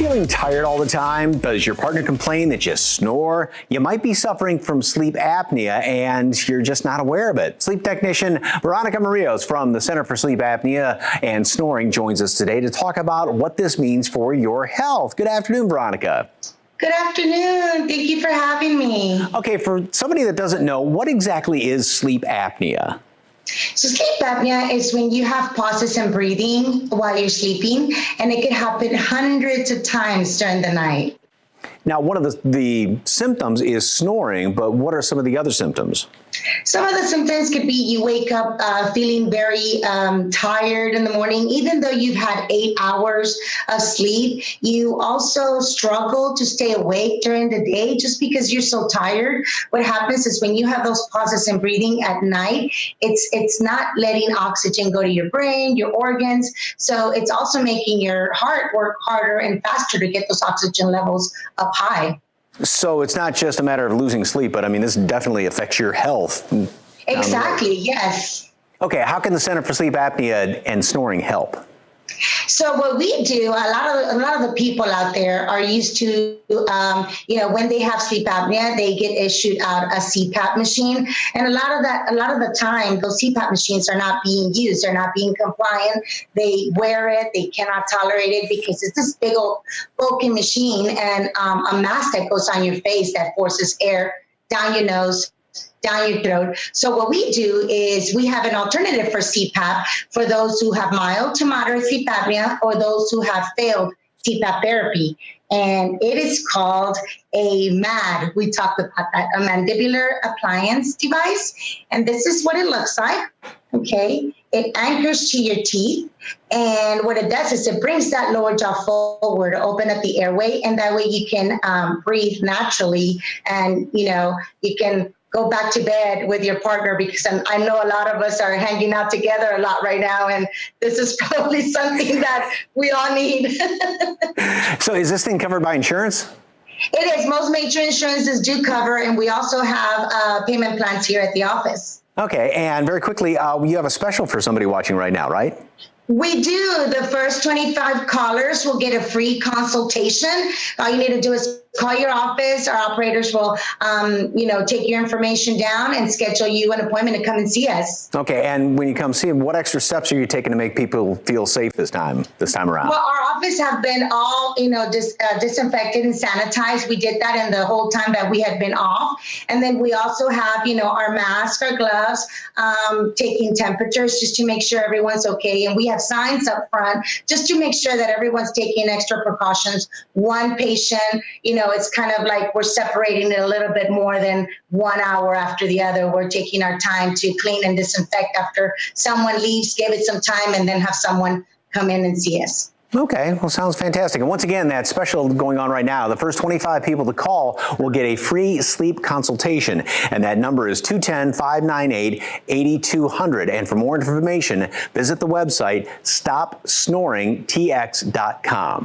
feeling tired all the time? Does your partner complain that you snore? You might be suffering from sleep apnea and you're just not aware of it. Sleep technician Veronica Murillos from the Center for Sleep Apnea and Snoring joins us today to talk about what this means for your health. Good afternoon, Veronica. Good afternoon. Thank you for having me. Okay, for somebody that doesn't know, what exactly is sleep apnea? So sleep apnea is when you have pauses in breathing while you're sleeping, and it can happen hundreds of times during the night. Now, one of the symptoms is snoring, but what are some of the other symptoms? Some of the symptoms could be you wake up feeling very tired in the morning, even though you've had 8 hours of sleep. You also struggle to stay awake during the day just because you're so tired. What happens is when you have those pauses in breathing at night, it's not letting oxygen go to your brain, your organs. So it's also making your heart work harder and faster to get those oxygen levels up high. So it's not just a matter of losing sleep, but I mean, this definitely affects your health. Exactly, yes. Okay, how can the Center for Sleep Apnea and Snoring help? So what we do, a lot of the people out there are used to, when they have sleep apnea, they get issued out a CPAP machine, and a lot of the time, those CPAP machines are not being used. They're not being compliant. They wear it. They cannot tolerate it because it's this big old bulky machine and a mask that goes on your face that forces air down your nose, down your throat. So what we do is we have an alternative for CPAP for those who have mild to moderate sleep apnea or those who have failed CPAP therapy. And it is called a MAD. We talked about that, a mandibular appliance device. And this is what it looks like, okay? It anchors to your teeth. And what it does is it brings that lower jaw forward, open up the airway, and that way you can breathe naturally. And, you can go back to bed with your partner, because I know a lot of us are hanging out together a lot right now, and this is probably something that we all need. So is this thing covered by insurance? It is. Most major insurances do cover, and we also have payment plans here at the office. Okay, and very quickly, you have a special for somebody watching right now, right? We do. The first 25 callers will get a free consultation. All you need to do is call your office. Our operators will, take your information down and schedule you an appointment to come and see us. Okay, and when you come see them, what extra steps are you taking to make people feel safe this time around? Well, our office have been all, disinfected and sanitized. We did that in the whole time that we had been off. And then we also have, our masks, our gloves, taking temperatures just to make sure everyone's okay. And we have signs up front just to make sure that everyone's taking extra precautions. One patient, it's kind of like we're separating it a little bit more than 1 hour after the other. We're taking our time to clean and disinfect after someone leaves, give it some time, and then have someone come in and see us. Okay, well, sounds fantastic. And once again, that special going on right now, the first 25 people to call will get a free sleep consultation. And that number is 210-598-8200. And for more information, visit the website stopsnoringtx.com.